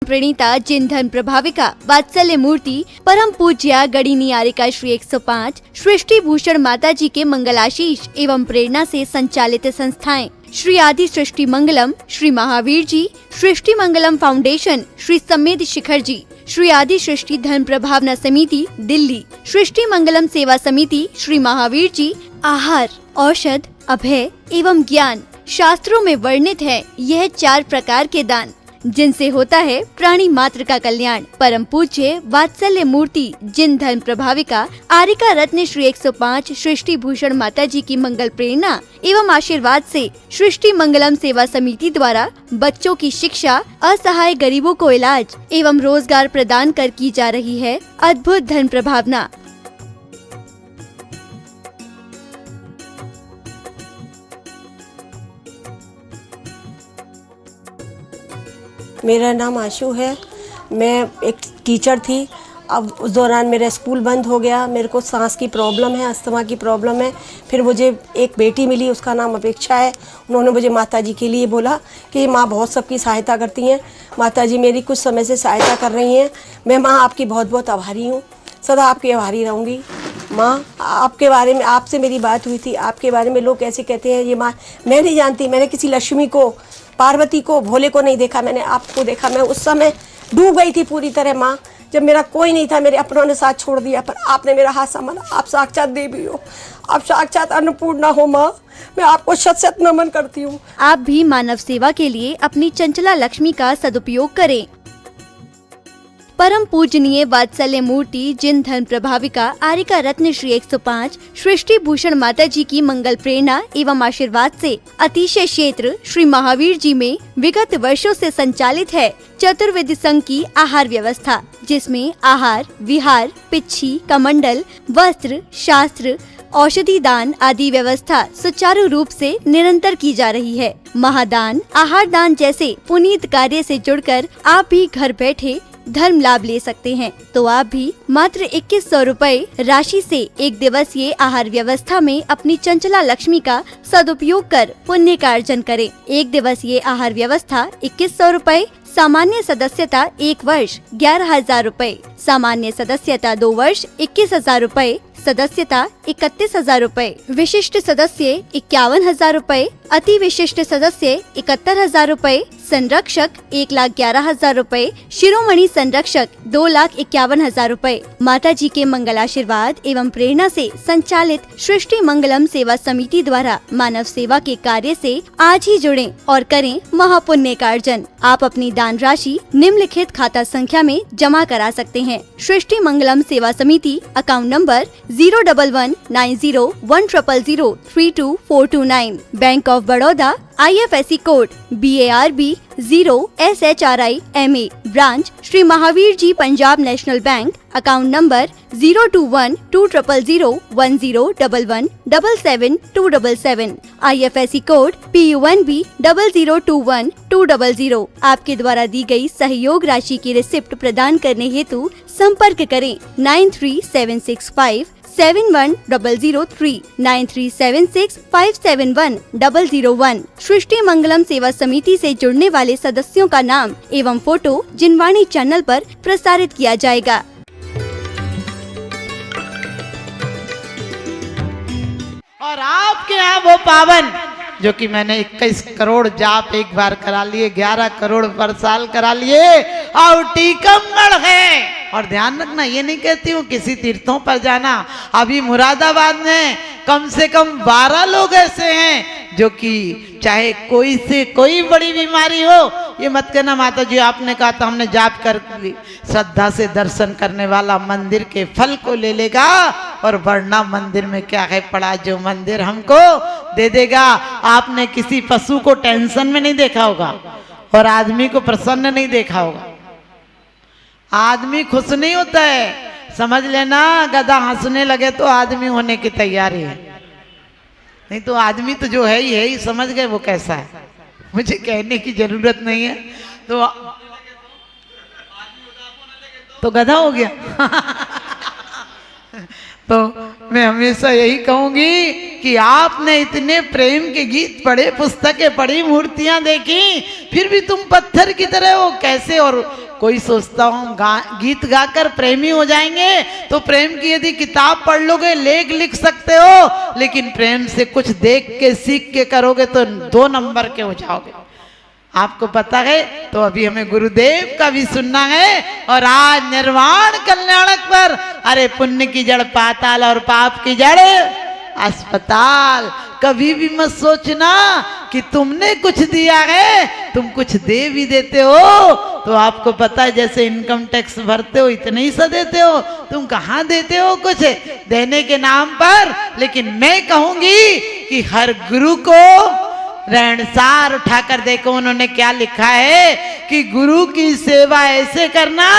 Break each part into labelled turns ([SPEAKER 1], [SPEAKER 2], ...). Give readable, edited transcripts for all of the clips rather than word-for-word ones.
[SPEAKER 1] प्रणीता जिन धन प्रभाविका वात्सल्य मूर्ति परम पूज्य गणिनी आरिका श्री 105 सृष्टि भूषण माता जी के मंगलाशीष एवं प्रेरणा से संचालित संस्थाएं श्री आदि सृष्टि मंगलम, श्री महावीर जी, सृष्टि मंगलम फाउंडेशन, श्री समेत शिखर जी, श्री आदि सृष्टि धन प्रभावना समिति दिल्ली, सृष्टि मंगलम सेवा समिति, श्री महावीर जी, आहार, औषध, अभय एवं ज्ञान। शास्त्रों में वर्णित है यह 4 प्रकार के दान जिनसे होता है प्राणी मात्र का कल्याण। परम पूज्य वात्सल्य मूर्ति जिन धन प्रभाविका आरिका रत्न श्री 105 सृष्टि भूषण माता जी की मंगल प्रेरणा एवं आशीर्वाद से सृष्टि मंगलम सेवा समिति द्वारा बच्चों की शिक्षा, असहाय गरीबों को इलाज एवं रोजगार प्रदान कर की जा रही है अद्भुत धन प्रभावना।
[SPEAKER 2] मेरा नाम आशु है। मैं एक टीचर थी। अब उस दौरान मेरा स्कूल बंद हो गया। मेरे को सांस की प्रॉब्लम है, अस्थमा की प्रॉब्लम है। फिर मुझे एक बेटी मिली, उसका नाम अपेक्षा है। उन्होंने मुझे माता जी के लिए बोला कि माँ बहुत सबकी सहायता करती हैं, माता जी मेरी कुछ समय से सहायता कर रही हैं। मैं माँ आपकी बहुत बहुत आभारी हूँ, सदा आपकी आभारी रहूँगी। माँ आपके बारे में, आपसे मेरी बात हुई थी, आपके बारे में लोग कैसे कहते हैं ये माँ, मैं नहीं जानती। मैंने किसी लक्ष्मी को, पार्वती को, भोले को नहीं देखा, मैंने आपको देखा। मैं उस समय डूब गई थी पूरी तरह माँ, जब मेरा कोई नहीं था, मेरे अपनों ने साथ छोड़ दिया, पर आपने मेरा हाथ संभाला। आप साक्षात देवी हो, आप साक्षात अन्नपूर्णा हो माँ। मैं आपको शत शत नमन करती हूँ।
[SPEAKER 1] आप भी मानव सेवा के लिए अपनी चंचला लक्ष्मी का सदुपयोग करें। परम पूजनीय वात्सल्य मूर्ति जिन धन प्रभाविका आरिका रत्न श्री 105 सृष्टि भूषण माता जी की मंगल प्रेरणा एवं आशीर्वाद से अतिशय क्षेत्र श्री महावीर जी में विगत वर्षों से संचालित है चतुर्वेद संघ की आहार व्यवस्था, जिसमें आहार, विहार, पिच्छी, कमंडल, वस्त्र, शास्त्र, औषधि दान आदि व्यवस्था सुचारू रूप से निरंतर की जा रही है। महादान, आहार दान जैसे पुनीत कार्य से जुड़कर आप भी घर बैठे धर्म लाभ ले सकते हैं। तो आप भी मात्र 2100 रुपए राशि से एक दिवसीय आहार व्यवस्था में अपनी चंचला लक्ष्मी का सदुपयोग कर पुण्य का अर्जन करें। एक दिवसीय आहार व्यवस्था 2100 रुपए, सामान्य सदस्यता 1 वर्ष 11,000 रुपए, सामान्य सदस्यता 2 वर्ष 21,000 रुपए, सदस्यता 31,000 रुपए, विशिष्ट सदस्य 51,000 रुपए, अति विशिष्ट सदस्य 71,000 रुपए, संरक्षक 1,11,000 रुपए, शिरोमणि संरक्षक 2,51,000 रुपए। माता जी के मंगल आशीर्वाद एवं प्रेरणा से संचालित सृष्टि मंगलम सेवा समिति द्वारा मानव सेवा के कार्य से आज ही जुड़ें और करें महापुण्य का अर्जन। आप अपनी दान राशि निम्नलिखित खाता संख्या में जमा करा सकते हैं। सृष्टि Mangalam Seva Samiti, account number 011901000324229, bank of Baroda, IFSC code BARB 0SHRIMA, branch Shri Mahavir ji Punjab national bank, account number 021-200-101177-277, IFSC code PUNB 0021200। आपके द्वारा दी गई सहयोग राशि की रिसिप्ट प्रदान करने हेतु संपर्क करें 9376571003 9376571001। सृष्टि मंगलम सेवा समिति से जुड़ने वाले सदस्यों का नाम एवं फोटो जिनवाणी चैनल पर प्रसारित किया जाएगा।
[SPEAKER 3] और आपके यहाँ वो पावन जो कि मैंने 21 करोड़ जाप एक बार करा लिए, 11 करोड़ पर साल करा लिए और टीकमगढ़ है। और ध्यान रखना, ये नहीं कहती हूँ किसी तीर्थों पर जाना। अभी मुरादाबाद में कम से कम 12 लोग ऐसे हैं जो कि चाहे कोई से कोई बड़ी बीमारी हो, ये मत कहना माता जी आपने कहा तो हमने जाप कर ली। श्रद्धा से दर्शन करने वाला मंदिर के फल को ले लेगा, और वरना मंदिर में क्या है पड़ा जो मंदिर हमको दे देगा। आपने किसी पशु को टेंशन में नहीं देखा होगा और आदमी को प्रसन्न नहीं देखा होगा। आदमी खुश नहीं होता है, समझ लेना। गधा हंसने लगे तो आदमी होने की तैयारी है, नहीं तो आदमी तो जो है ही समझ गए वो कैसा है, मुझे कहने की जरूरत नहीं है। तो गधा हो गया। तो मैं हमेशा यही कहूंगी कि आपने इतने प्रेम के गीत पढ़े, पुस्तकें पढ़ी, मूर्तियां देखी, फिर भी तुम पत्थर की तरह हो। कैसे और कोई सोचता हूँ गीत गाकर प्रेमी हो जाएंगे, तो प्रेम की यदि किताब पढ़ लोगे, लेख लिख सकते हो, लेकिन प्रेम से कुछ देख के सीख के करोगे तो 2 नंबर के हो जाओगे। आपको पता है, तो अभी हमें गुरुदेव का भी सुनना है। और आज निर्वाण कल्याणक पर, अरे पुण्य की जड़ पाताल और पाप की जड़ अस्पताल। कभी भी मत सोचना कि तुमने कुछ दिया है, तुम कुछ दे भी देते हो तो आपको पता है, जैसे इनकम टैक्स भरते हो इतने ही सा देते हो, तुम कहाँ देते हो कुछ देने के नाम पर। लेकिन मैं कहूंगी कि हर गुरु को रहनसार उठाकर देखो, उन्होंने क्या लिखा है कि गुरु की सेवा ऐसे करना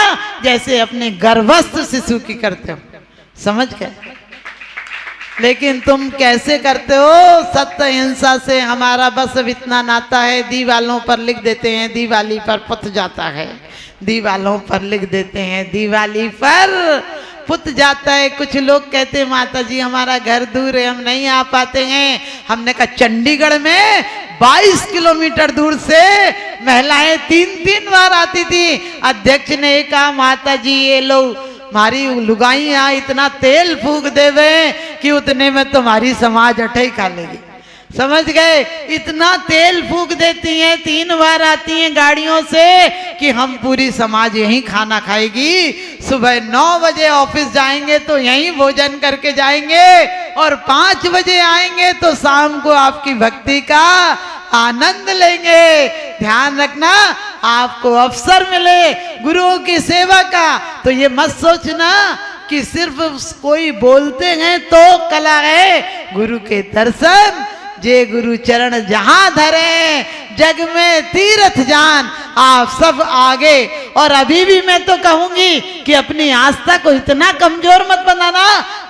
[SPEAKER 3] जैसे अपने गर्भस्थ शिशु की करते हो। समझ गए? लेकिन तुम कैसे करते हो? सत्य हिंसा से हमारा बस अब इतना नाता है, दीवालों पर लिख देते हैं दिवाली पर पुत जाता है, दीवालों पर लिख देते हैं दिवाली पर पुत जाता है। कुछ लोग कहते हैं माता जी हमारा घर दूर है, हम नहीं आ पाते हैं। हमने कहा चंडीगढ़ में 22 किलोमीटर दूर से महिलाएं 3-3 बार आती थी। अध्यक्ष ने कहा माता जी ये लो हमारी लुगाई यहाँ इतना तेल फूक देवे कि उतने में तुम्हारी समाज अठे ही खा लेगी। समझ गए? इतना तेल फूक देती हैं, 3 बार आती हैं गाड़ियों से कि हम पूरी समाज यहीं खाना खाएगी। सुबह 9 बजे ऑफिस जाएंगे तो यहीं भोजन करके जाएंगे और 5 बजे आएंगे तो शाम को आपकी भक्ति का आनंद लेंगे। ध्यान रखना, आपको अवसर मिले गुरुओं की सेवा का तो ये मत सोचना कि सिर्फ कोई बोलते हैं तो कला है। गुरु के दर्शन जे गुरु चरण जहां धरे, जग में तीर्थ जान आप सब आगे। और अभी भी मैं तो कहूंगी कि अपनी आस्था को इतना कमजोर मत बनाना।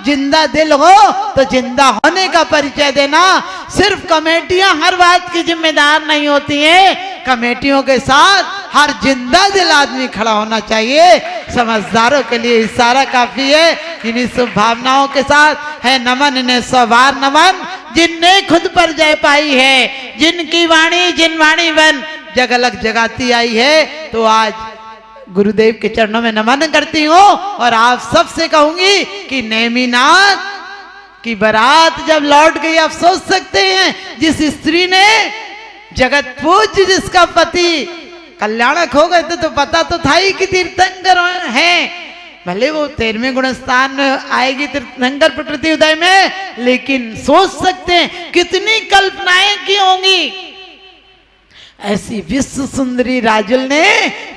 [SPEAKER 3] जिंदा दिल हो तो जिंदा होने का परिचय देना। सिर्फ कमेटियां हर बात की जिम्मेदार नहीं होती हैं, कमेटियों के साथ हर जिंदा दिल आदमी खड़ा होना चाहिए। समझदारों के लिए इशारा काफी है। इन्हीं शुभ भावनाओं के साथ है नमन, इन्हें 100 बार नमन जिनने खुद पर जय पाई है, जिनकी वाणी जिन वाणी बन जग अलग जगाती आई है। तो आज गुरुदेव के चरणों में नमन करती हूँ और आप सबसे कहूंगी कि नेमिनाथ की बारात जब लौट गई, आप सोच सकते हैं जिस स्त्री ने जगत पूज्य जिसका पति कल्याणक हो गए थे तो पता तो था ही कि तीर्थंकर हैं। भले वो 13वें गुणस्थान में आएगी तीर्थंकर प्रकृति उदय में, लेकिन सोच सकते हैं कितनी कल्पनाएं की होंगी ऐसी विश्व सुंदरी राजुल ने।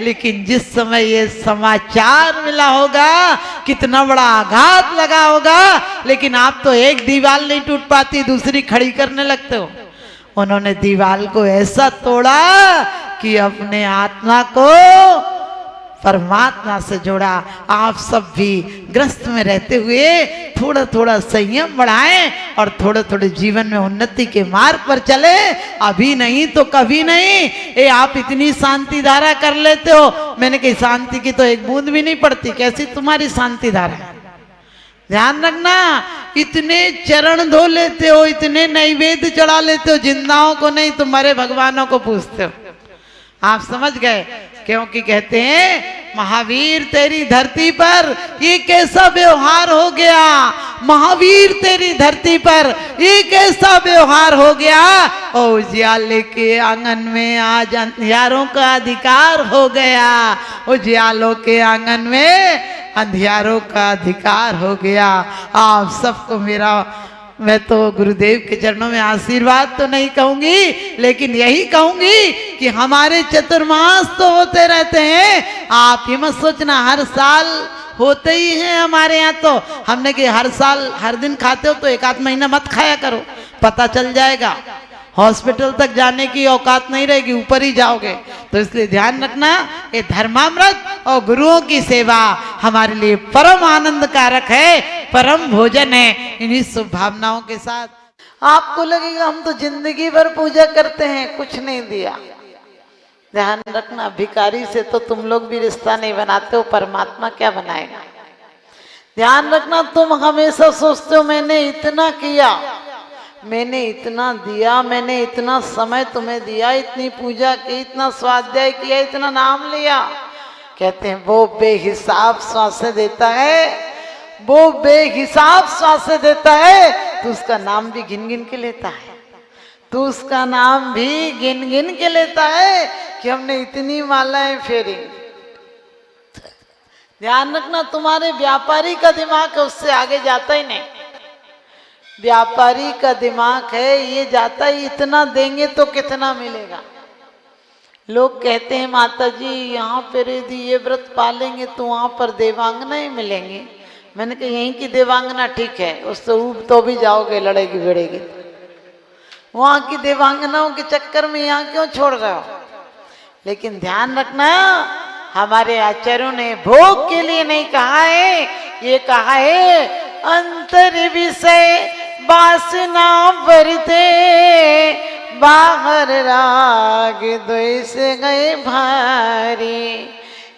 [SPEAKER 3] लेकिन जिस समय ये समाचार मिला होगा कितना बड़ा आघात लगा होगा। लेकिन आप तो एक दीवार नहीं टूट पाती, दूसरी खड़ी करने लगते हो। उन्होंने दीवार को ऐसा तोड़ा कि अपने आत्मा को परमात्मा से जोड़ा। आप सब भी ग्रस्त में रहते हुए थोड़ा थोड़ा संयम बढ़ाएं और थोड़े थोड़े जीवन में उन्नति के मार्ग पर चले। अभी नहीं तो कभी नहीं। ये आप इतनी शांति धारा कर लेते हो, मैंने कही शांति की तो एक बूंद भी नहीं पड़ती, कैसी तुम्हारी शांति धारा है। ध्यान रखना, इतने चरण धो लेते हो, इतने नैवेद्य चढ़ा लेते हो, जिंदाओं को नहीं तुम्हारे भगवानों को पूछते हो। आप समझ गए? क्योंकि कहते हैं महावीर तेरी धरती पर ये कैसा व्यवहार हो गया, महावीर तेरी धरती पर ये कैसा व्यवहार हो गया। ओ उजियाले के आंगन में आज अंधियारों का अधिकार हो गया, उजियालों के आंगन में अंधियारों का अधिकार हो गया। आप सबको मेरा, मैं तो गुरुदेव के चरणों में आशीर्वाद तो नहीं कहूंगी, लेकिन यही कहूंगी कि हमारे चतुर्मास तो होते रहते हैं। आप ये मत सोचना हर साल होते ही हैं हमारे यहाँ। तो हमने कि हर साल हर दिन खाते हो तो 1-8 महीना मत खाया करो, पता चल जाएगा। हॉस्पिटल तक जाने की औकात नहीं रहेगी, ऊपर ही जाओगे। तो इसलिए ध्यान रखना, ये धर्मामृत और गुरुओं की सेवा हमारे लिए परम आनंद कारक है, परम भोजन है। इन्हीं शुभ भावनाओं के साथ आपको लगेगा हम तो जिंदगी भर पूजा करते हैं, कुछ नहीं दिया। ध्यान रखना, भिखारी से तो तुम लोग भी रिश्ता नहीं बनाते हो, परमात्मा क्या बनाएगा। ध्यान रखना, तुम हमेशा सोचते हो मैंने इतना किया, मैंने इतना दिया, मैंने इतना समय तुम्हें दिया, इतनी पूजा की, इतना स्वाध्याय किया, इतना नाम लिया, कहते हैं वो बेहिसाब सांसें देता है, वो बेहिसाब सांसें देता है, तो उसका नाम भी गिन गिन के लेता है, तो उसका नाम भी गिन गिन के लेता है कि हमने इतनी मालाएं फेरी। ध्यान रखना, तुम्हारे व्यापारी का दिमाग है, उससे आगे जाता ही नहीं। व्यापारी का दिमाग है, ये जाता ही इतना देंगे तो कितना मिलेगा। लोग कहते हैं माता जी यहाँ पर यदि ये व्रत पालेंगे तो वहां पर देवांगना ही मिलेंगी। मैंने कहा यहीं की देवांगना ठीक है, उससे ऊब तो भी जाओगे, लड़ेगी भिड़ेगी। वहां की देवांगनाओं के चक्कर में यहाँ क्यों छोड़ रहे हो? लेकिन ध्यान रखना, हमारे आचार्यों ने भोग के लिए नहीं कहा है, ये कहा है अंतर विषय वासना बरते, बाहर राग द्वेष गए भारी,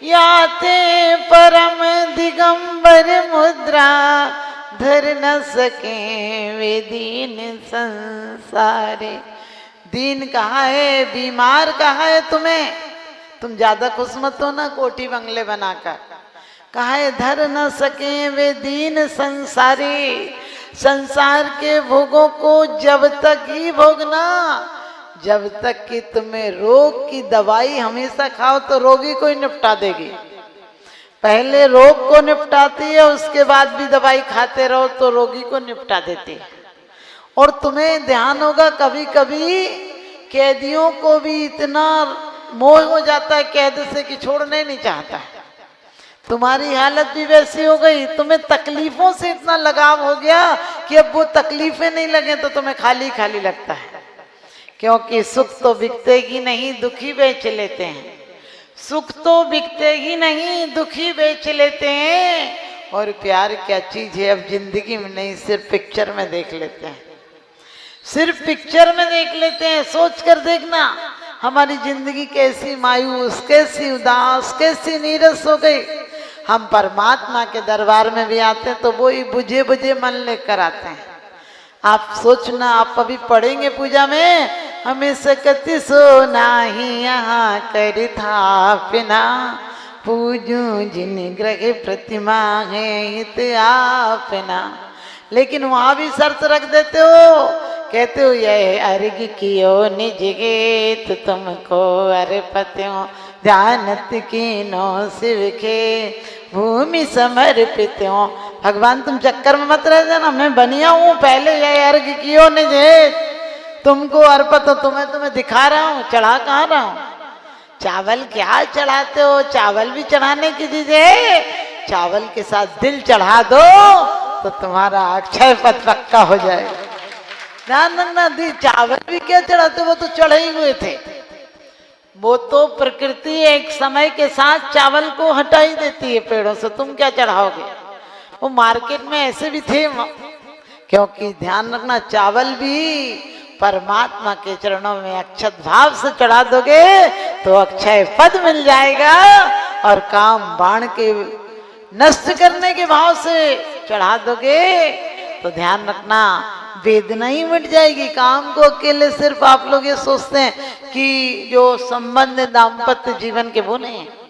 [SPEAKER 3] याते परम दिगंबर मुद्रा, धर न सके वे दीन संसारे। दीन कहा है, बीमार कहा है तुम्हें, तुम ज्यादा खुश मत हो ना कोठी बंगले बनाकर। कहा है धर न सके वे दीन संसारी, संसार के भोगों को जब तक ही भोगना जब तक कि तुम्हें रोग की दवाई हमेशा खाओ तो रोगी को ही निपटा देगी। पहले रोग को निपटाती है, उसके बाद भी दवाई खाते रहो तो रोगी को निपटा देती है। और तुम्हें ध्यान होगा कभी कभी कैदियों को भी इतना मोह हो जाता है कैद से कि छोड़ने नहीं चाहता है। तुम्हारी हालत भी वैसी हो गई, तुम्हें तकलीफों से इतना लगाव हो गया कि अब वो तकलीफें नहीं लगे तो तुम्हें खाली खाली लगता है। क्योंकि सुख तो बिकते ही नहीं, दुखी बेच लेते हैं। सुख तो बिकते ही नहीं, दुखी बेच लेते हैं। और प्यार क्या चीज है अब जिंदगी में नहीं, सिर्फ पिक्चर में देख लेते हैं, सिर्फ पिक्चर में देख लेते हैं। सोच कर देखना हमारी जिंदगी कैसी मायूस, कैसी उदास, कैसी नीरस हो गई। हम परमात्मा के दरबार में भी आते हैं तो वो ही बुझे बुझे मन लेकर आते हैं। आप सोचना, आप अभी पढ़ेंगे पूजा में, हमें सकती सो नाही यहाँ कर था पिना, पूजू जिन ग्रह प्रतिमा है हित आपना। लेकिन वहां भी शर्त रख देते हो, कहते हो यह अर्घ कियो निज गेत, तुमको अर्पत्यो ध्यानत कीनो शिव के भूमि समर्पित हो। भगवान तुम चक्कर में मत रह जाना, मैं बनिया हूँ, पहले यह अर्घ कियो निज गेत, तुमको अर्पित हो, तुम्हें दिखा रहा हूँ, चढ़ा कहाँ रहा हूँ। चावल क्या चढ़ाते हो, चावल भी चढ़ाने की चीज है। चावल के साथ दिल चढ़ा दो तो तुम्हारा अक्षय पद पक्का हो जाएगा। ध्यान रखना, दी चावल भी क्या चढ़ाते, वो तो चढ़े ही हुए थे। वो तो प्रकृति एक समय के साथ चावल को हटा ही देती है पेड़ों से, तुम क्या चढ़ाओगे। वो मार्केट में ऐसे भी थे, क्योंकि ध्यान रखना चावल भी परमात्मा के चरणों में अक्षत भाव से चढ़ा दोगे तो अक्षय पद मिल जाएगा। और काम बाण के नष्ट करने के भाव से चढ़ा दोगे तो ध्यान रखना वेदना ही मिट जाएगी। काम को अकेले सिर्फ आप लोग ये सोचते हैं कि जो संबंध दाम्पत्य जीवन के वो नहीं है।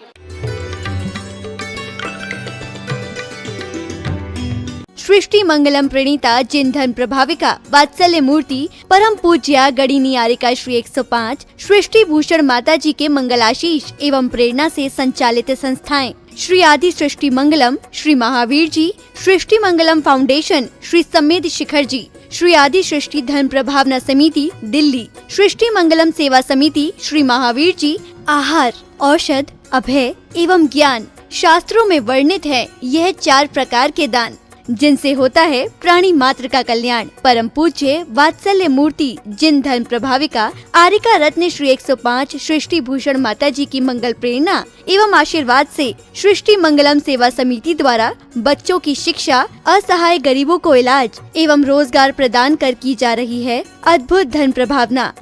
[SPEAKER 1] सृष्टि मंगलम प्रणीता जिन धन प्रभाविका वात्सल्य मूर्ति परम पूज्या गणिनी आरिका श्री 105 सृष्टि भूषण माता जी के मंगलाशीष एवं प्रेरणा से संचालित संस्थाएं श्री आदि सृष्टि मंगलम, श्री महावीर जी, सृष्टि मंगलम फाउंडेशन, श्री समेत शिखर जी, श्री आदि सृष्टि धन प्रभावना समिति दिल्ली, सृष्टि मंगलम सेवा समिति, श्री महावीर जी, आहार, औषध, अभय एवं ज्ञान शास्त्रों में वर्णित है यह 4 प्रकार के दान जिनसे होता है प्राणी मात्र का कल्याण। परम पूज्य वात्सल्य मूर्ति जिन धन प्रभाविका आरिका रत्न श्री 105 सृष्टि भूषण माता जी की मंगल प्रेरणा एवं आशीर्वाद से सृष्टि मंगलम सेवा समिति द्वारा बच्चों की शिक्षा, असहाय गरीबों को इलाज एवं रोजगार प्रदान कर की जा रही है अद्भुत धन प्रभावना।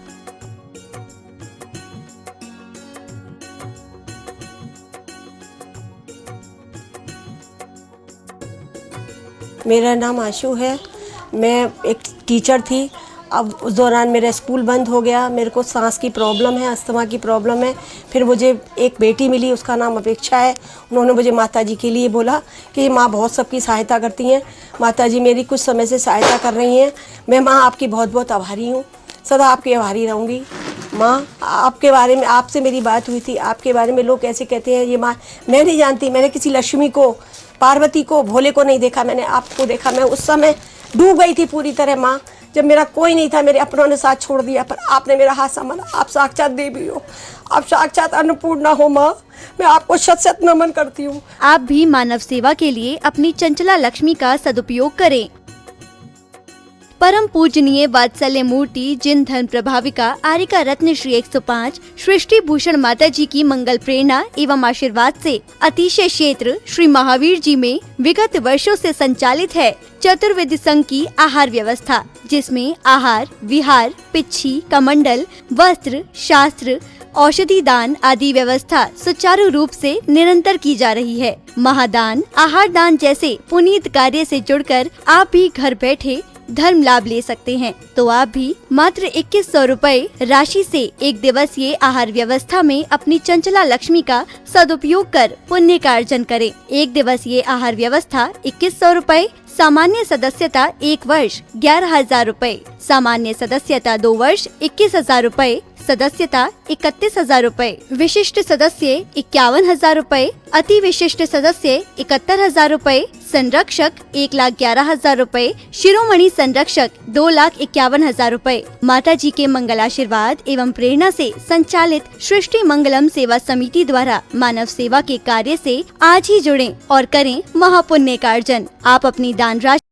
[SPEAKER 2] मेरा नाम आशु है। मैं एक टीचर थी, अब उस दौरान मेरा स्कूल बंद हो गया, मेरे को सांस की प्रॉब्लम है, अस्थमा की प्रॉब्लम है। फिर मुझे एक बेटी मिली, उसका नाम अपेक्षा है। उन्होंने मुझे माताजी के लिए बोला कि माँ बहुत सबकी सहायता करती हैं, माताजी मेरी कुछ समय से सहायता कर रही हैं। मैं माँ आपकी बहुत बहुत आभारी हूँ, सदा आपकी आभारी रहूँगी। माँ आपके बारे में, आपसे मेरी बात हुई थी, आपके बारे में लोग कैसे कहते हैं ये माँ, मैं नहीं जानती। मैंने किसी लक्ष्मी को, पार्वती को, भोले को नहीं देखा, मैंने आपको देखा। मैं उस समय डूब गई थी पूरी तरह माँ, जब मेरा कोई नहीं था, मेरे अपनों ने साथ छोड़ दिया, पर आपने मेरा हाथ संभाला। आप साक्षात देवी हो, आप साक्षात अन्नपूर्णा हो माँ, मैं आपको शत शत नमन करती हूँ।
[SPEAKER 1] आप भी मानव सेवा के लिए अपनी चंचला लक्ष्मी का सदुपयोग करें। परम पूजनीय वात्सल्य मूर्ति जिन धन प्रभाविका आरिका रत्न श्री 105 सृष्टि भूषण माता जी की मंगल प्रेरणा एवं आशीर्वाद से अतिशय क्षेत्र श्री महावीर जी में विगत वर्षों से संचालित है चतुर्विध संघ की आहार व्यवस्था, जिसमें आहार, विहार, पिच्छी, कमंडल, वस्त्र, शास्त्र, औषधि दान आदि व्यवस्था सुचारू रूप से निरंतर की जा रही है। महादान, आहार दान जैसे पुनीत कार्य से जुड़कर आप भी घर बैठे धर्म लाभ ले सकते हैं। तो आप भी मात्र 2100 रूपए राशि से एक दिवसीय आहार व्यवस्था में अपनी चंचला लक्ष्मी का सदुपयोग कर पुण्य का अर्जन करें। एक दिवसीय आहार व्यवस्था 2100 रूपए, सामान्य सदस्यता 1 वर्ष 11,000 रूपए, सामान्य सदस्यता 2 वर्ष 21,000 रूपए, सदस्यता 31,000 रूपए, विशिष्ट सदस्य 51,000 रूपए, अति विशिष्ट सदस्य 71,000 रूपए, संरक्षक 1,11,000 रूपए, शिरोमणि संरक्षक 2,51,000 रूपए। माता जी के मंगल आशीर्वाद एवं प्रेरणा से संचालित सृष्टि मंगलम सेवा समिति द्वारा मानव सेवा के कार्य से आज ही जुड़ें और करें महापुण्य का अर्जन। आप अपनी दान राशि